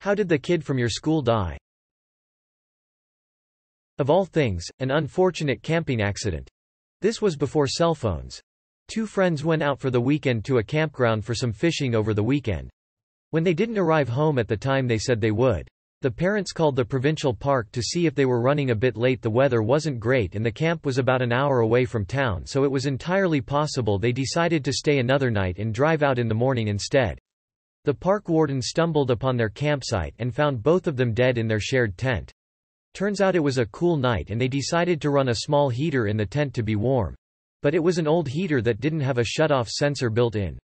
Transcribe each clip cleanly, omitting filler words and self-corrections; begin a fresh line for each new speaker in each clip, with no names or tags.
How did the kid from your school die? Of all things, an unfortunate camping accident. This was before cell phones. Two friends went out for the weekend to a campground for some fishing over the weekend. When they didn't arrive home at the time they said they would. The parents called the provincial park to see if they were running a bit late. The weather wasn't great and the camp was about an hour away from town, so it was entirely possible they decided to stay another night and drive out in the morning instead. The park warden stumbled upon their campsite and found both of them dead in their shared tent. Turns out it was a cool night and they decided to run a small heater in the tent to be warm. But it was an old heater that didn't have a shut-off sensor built in.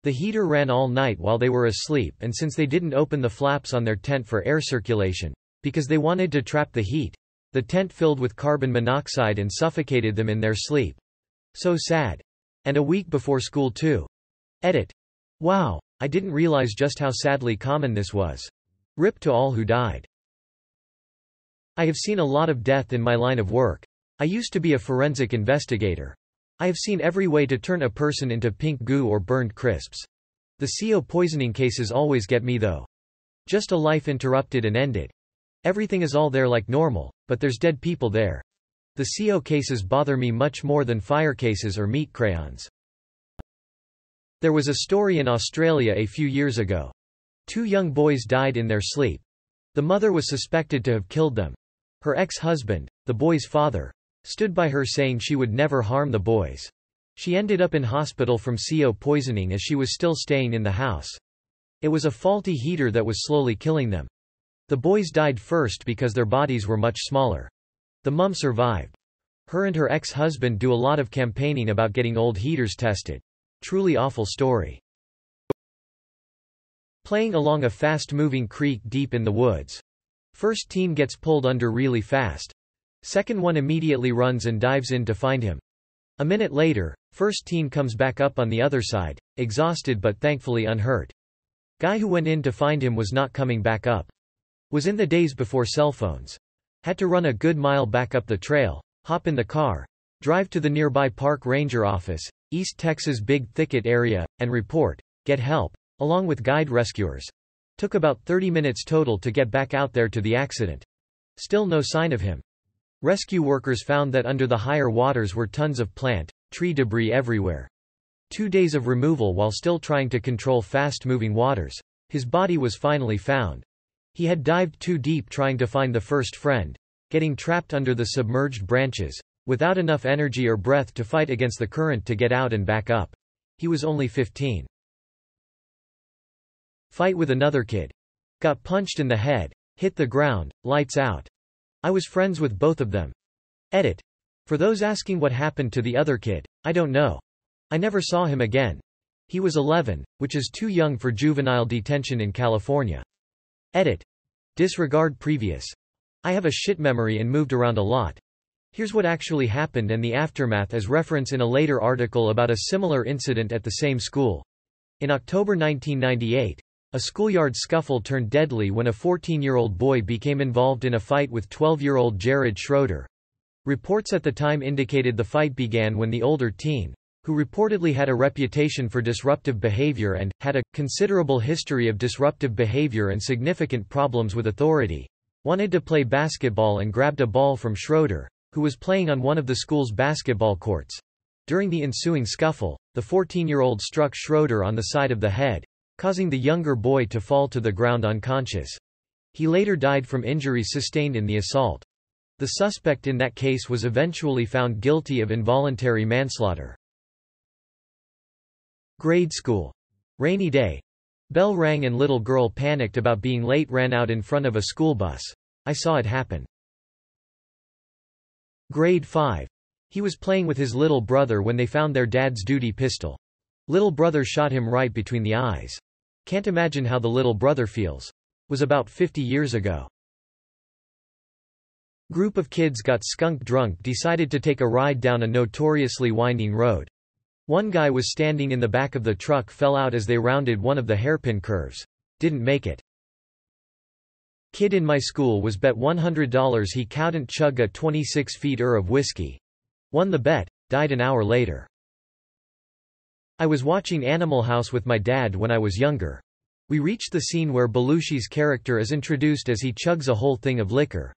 The heater ran all night while they were asleep, and since they didn't open the flaps on their tent for air circulation, because they wanted to trap the heat, the tent filled with carbon monoxide and suffocated them in their sleep. So sad. And a week before school too. Edit. Wow, I didn't realize just how sadly common this was. RIP to all who died. I have seen a lot of death in my line of work. I used to be a forensic investigator. I have seen every way to turn a person into pink goo or burned crisps. The CO poisoning cases always get me though. Just a life interrupted and ended. Everything is all there like normal, but there's dead people there. The CO cases bother me much more than fire cases or meat crayons. There was a story in Australia a few years ago. Two young boys died in their sleep. The mother was suspected to have killed them. Her ex-husband, the boy's father, stood by her saying she would never harm the boys. She ended up in hospital from CO poisoning as she was still staying in the house. It was a faulty heater that was slowly killing them. The boys died first because their bodies were much smaller. The mum survived. Her and her ex-husband do a lot of campaigning about getting old heaters tested. Truly awful story. Playing along a fast-moving creek deep in the woods. First teen gets pulled under really fast. Second one immediately runs and dives in to find him. A minute later, first teen comes back up on the other side, exhausted but thankfully unhurt. Guy who went in to find him was not coming back up. Was in the days before cell phones. Had to run a good mile back up the trail, hop in the car, drive to the nearby park ranger office, East Texas Big Thicket area, and report, get help, along with guide rescuers. Took about 30 minutes total to get back out there to the accident. Still no sign of him. Rescue workers found that under the higher waters were tons of plant, tree debris everywhere. 2 days of removal while still trying to control fast-moving waters. His body was finally found. He had dived too deep trying to find the first friend, getting trapped under the submerged branches, without enough energy or breath to fight against the current to get out and back up. He was only 15. Fight with another kid. Got punched in the head, hit the ground, lights out. I was friends with both of them. Edit. For those asking what happened to the other kid, I don't know. I never saw him again. He was 11, which is too young for juvenile detention in California. Edit. Disregard previous. I have a shit memory and moved around a lot. Here's what actually happened and the aftermath as reference in a later article about a similar incident at the same school. In October 1998, a schoolyard scuffle turned deadly when a 14-year-old boy became involved in a fight with 12-year-old Jared Schroeder. Reports at the time indicated the fight began when the older teen, who reportedly had a reputation for disruptive behavior and had a considerable history of disruptive behavior and significant problems with authority, wanted to play basketball and grabbed a ball from Schroeder, who was playing on one of the school's basketball courts. During the ensuing scuffle, the 14-year-old struck Schroeder on the side of the head, causing the younger boy to fall to the ground unconscious. He later died from injuries sustained in the assault. The suspect in that case was eventually found guilty of involuntary manslaughter. Grade school. Rainy day. Bell rang and little girl panicked about being late, ran out in front of a school bus. I saw it happen. Grade 5. He was playing with his little brother when they found their dad's duty pistol. Little brother shot him right between the eyes. Can't imagine how the little brother feels. Was about 50 years ago. Group of kids got skunk drunk, decided to take a ride down a notoriously winding road. One guy was standing in the back of the truck, fell out as they rounded one of the hairpin curves. Didn't make it. Kid in my school was bet $100 he couldn't chug a 26 feet of whiskey. Won the bet, died an hour later. I was watching Animal House with my dad when I was younger. We reached the scene where Belushi's character is introduced as he chugs a whole thing of liquor.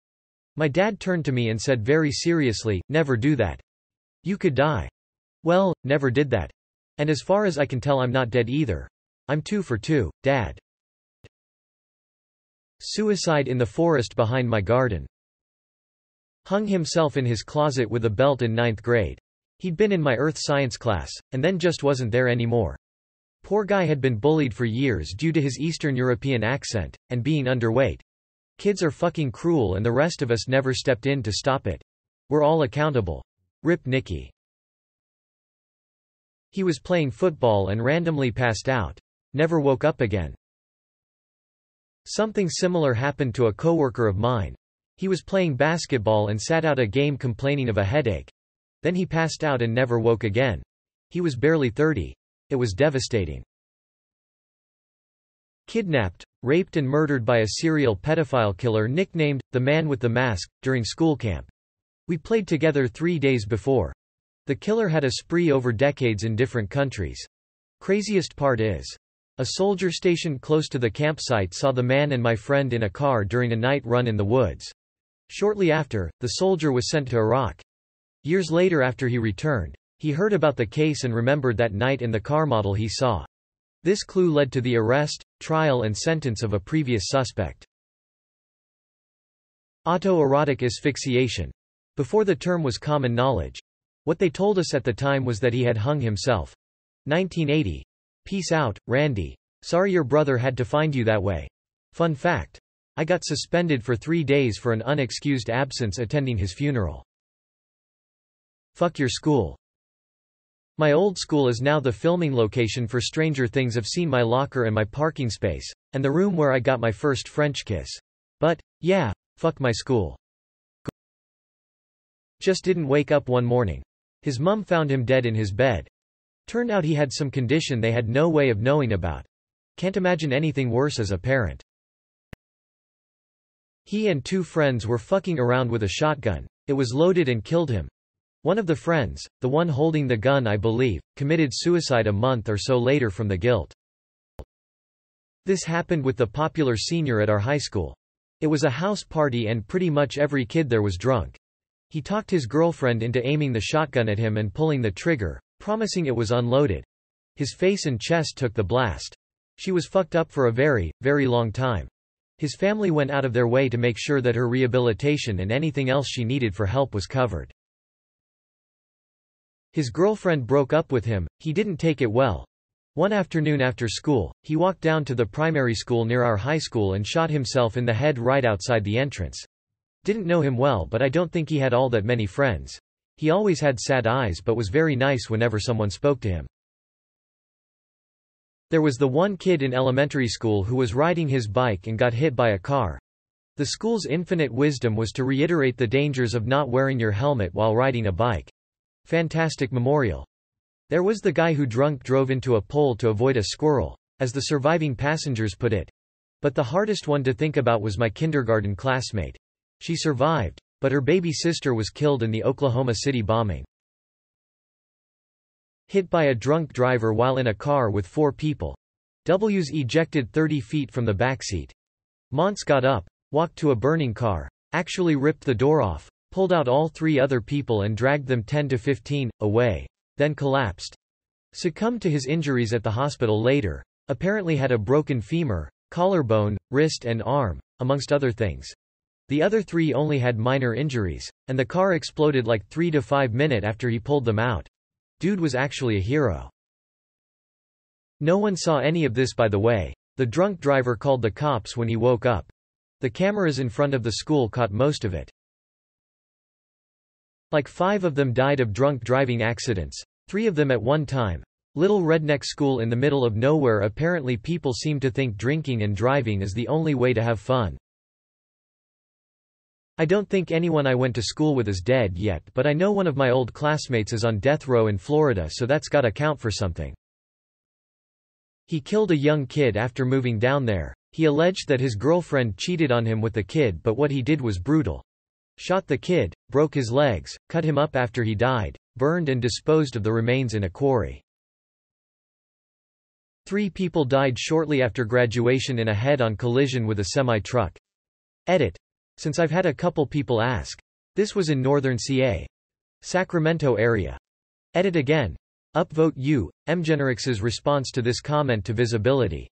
My dad turned to me and said very seriously, "Never do that. You could die." Well, never did that. And as far as I can tell, I'm not dead either. I'm 2 for 2, Dad. Suicide in the forest behind my garden. Hung himself in his closet with a belt in 9th grade. He'd been in my earth science class, and then just wasn't there anymore. Poor guy had been bullied for years due to his Eastern European accent, and being underweight. Kids are fucking cruel and the rest of us never stepped in to stop it. We're all accountable. Rip Nicky. He was playing football and randomly passed out. Never woke up again. Something similar happened to a coworker of mine. He was playing basketball and sat out a game complaining of a headache. Then he passed out and never woke again. He was barely 30. It was devastating. Kidnapped, raped and murdered by a serial pedophile killer nicknamed the Man with the Mask, during school camp. We played together 3 days before. The killer had a spree over decades in different countries. Craziest part is, a soldier stationed close to the campsite saw the man and my friend in a car during a night run in the woods. Shortly after, the soldier was sent to Iraq. Years later, after he returned, he heard about the case and remembered that night and the car model he saw. This clue led to the arrest, trial and sentence of a previous suspect. Autoerotic asphyxiation. Before the term was common knowledge. What they told us at the time was that he had hung himself. 1980. Peace out, Randy. Sorry your brother had to find you that way. Fun fact. I got suspended for 3 days for an unexcused absence attending his funeral. Fuck your school. My old school is now the filming location for Stranger Things. I've seen my locker and my parking space, and the room where I got my first French kiss. But, yeah, fuck my school. Just didn't wake up one morning. His mum found him dead in his bed. Turned out he had some condition they had no way of knowing about. Can't imagine anything worse as a parent. He and 2 friends were fucking around with a shotgun. It was loaded and killed him. One of the friends, the one holding the gun I believe, committed suicide a month or so later from the guilt. This happened with the popular senior at our high school. It was a house party and pretty much every kid there was drunk. He talked his girlfriend into aiming the shotgun at him and pulling the trigger, promising it was unloaded. His face and chest took the blast. She was fucked up for a very, very long time. His family went out of their way to make sure that her rehabilitation and anything else she needed for help was covered. His girlfriend broke up with him. He didn't take it well. One afternoon after school, he walked down to the primary school near our high school and shot himself in the head right outside the entrance. Didn't know him well, but I don't think he had all that many friends. He always had sad eyes but was very nice whenever someone spoke to him. There was the one kid in elementary school who was riding his bike and got hit by a car. The school's infinite wisdom was to reiterate the dangers of not wearing your helmet while riding a bike. Fantastic memorial. There was the guy who drunk drove into a pole to avoid a squirrel, as the surviving passengers put it. But the hardest one to think about was my kindergarten classmate. She survived, but her baby sister was killed in the Oklahoma City bombing. Hit by a drunk driver while in a car with 4 people. W's ejected 30 feet from the backseat. Monts got up, walked to a burning car, actually ripped the door off, pulled out all 3 other people and dragged them 10 to 15 away, then collapsed. Succumbed to his injuries at the hospital later, apparently had a broken femur, collarbone, wrist and arm, amongst other things. The other 3 only had minor injuries, and the car exploded like 3 to 5 minutes after he pulled them out. Dude was actually a hero. No one saw any of this, by the way. The drunk driver called the cops when he woke up. The cameras in front of the school caught most of it. Like 5 of them died of drunk driving accidents, 3 of them at one time. Little redneck school in the middle of nowhere. Apparently people seem to think drinking and driving is the only way to have fun. I don't think anyone I went to school with is dead yet, but I know one of my old classmates is on death row in Florida, so that's gotta count for something. He killed a young kid after moving down there. He alleged that his girlfriend cheated on him with the kid, but what he did was brutal. Shot the kid, broke his legs, cut him up after he died, burned and disposed of the remains in a quarry. 3 people died shortly after graduation in a head-on collision with a semi-truck. Edit. Since I've had a couple people ask. This was in northern CA. Sacramento area. Edit again. Upvote you. Mgenerix's response to this comment to visibility.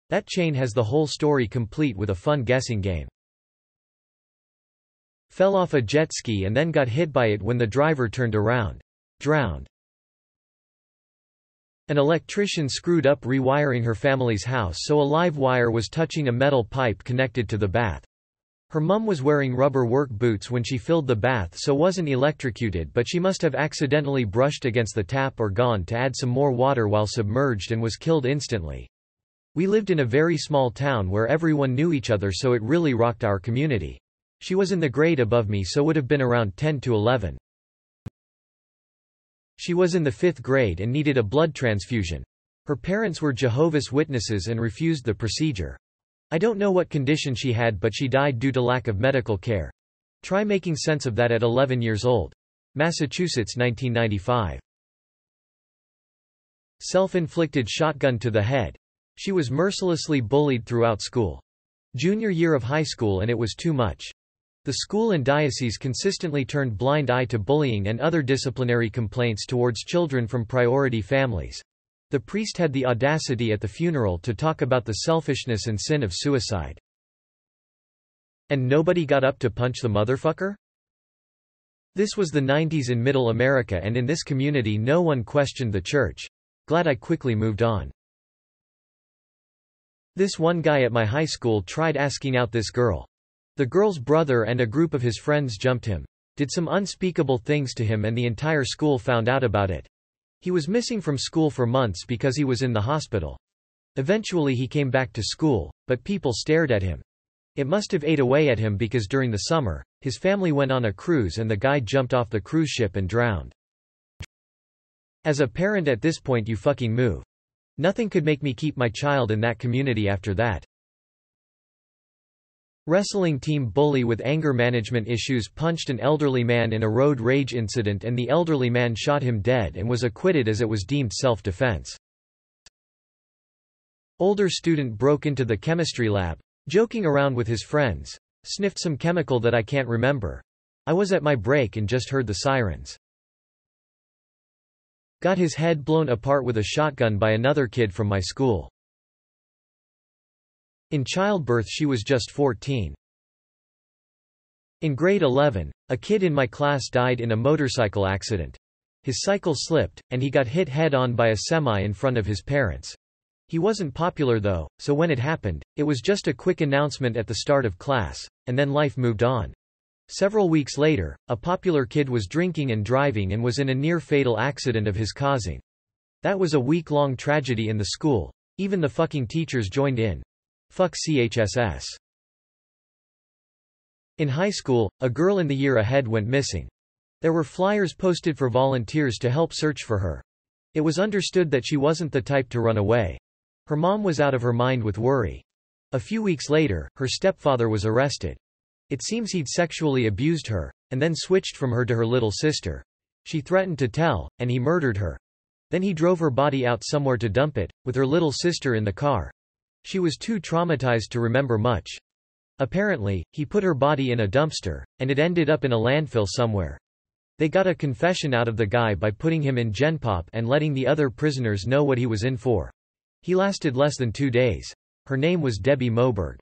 That chain has the whole story complete with a fun guessing game. Fell off a jet ski and then got hit by it when the driver turned around. Drowned. An electrician screwed up rewiring her family's house so a live wire was touching a metal pipe connected to the bath. Her mum was wearing rubber work boots when she filled the bath so wasn't electrocuted, but she must have accidentally brushed against the tap or gone to add some more water while submerged and was killed instantly. We lived in a very small town where everyone knew each other, so it really rocked our community. She was in the grade above me, so would have been around 10 to 11. She was in the 5th grade and needed a blood transfusion. Her parents were Jehovah's Witnesses and refused the procedure. I don't know what condition she had, but she died due to lack of medical care. Try making sense of that at 11 years old. Massachusetts, 1995. Self-inflicted shotgun to the head. She was mercilessly bullied throughout school. Junior year of high school and it was too much. The school and diocese consistently turned blind eye to bullying and other disciplinary complaints towards children from priority families. The priest had the audacity at the funeral to talk about the selfishness and sin of suicide. And nobody got up to punch the motherfucker? This was the 90s in Middle America, and in this community no one questioned the church. Glad I quickly moved on. This one guy at my high school tried asking out this girl. The girl's brother and a group of his friends jumped him, did some unspeakable things to him, and the entire school found out about it. He was missing from school for months because he was in the hospital. Eventually he came back to school, but people stared at him. It must have ate away at him because during the summer, his family went on a cruise and the guy jumped off the cruise ship and drowned. As a parent at this point, you fucking move. Nothing could make me keep my child in that community after that. Wrestling team bully with anger management issues punched an elderly man in a road rage incident, and the elderly man shot him dead and was acquitted as it was deemed self-defense. Older student broke into the chemistry lab, joking around with his friends, sniffed some chemical that I can't remember. I was at my break and just heard the sirens. Got his head blown apart with a shotgun by another kid from my school. In childbirth she was just 14. In grade 11, a kid in my class died in a motorcycle accident. His cycle slipped, and he got hit head-on by a semi in front of his parents. He wasn't popular though, so when it happened, it was just a quick announcement at the start of class, and then life moved on. Several weeks later, a popular kid was drinking and driving and was in a near-fatal accident of his causing. That was a week-long tragedy in the school. Even the fucking teachers joined in. Fuck CHSS. In high school, a girl in the year ahead went missing. There were flyers posted for volunteers to help search for her. It was understood that she wasn't the type to run away. Her mom was out of her mind with worry. A few weeks later, her stepfather was arrested. It seems he'd sexually abused her, and then switched from her to her little sister. She threatened to tell, and he murdered her. Then he drove her body out somewhere to dump it, with her little sister in the car. She was too traumatized to remember much. Apparently, he put her body in a dumpster, and it ended up in a landfill somewhere. They got a confession out of the guy by putting him in Genpop and letting the other prisoners know what he was in for. He lasted less than 2 days. Her name was Debbie Moberg.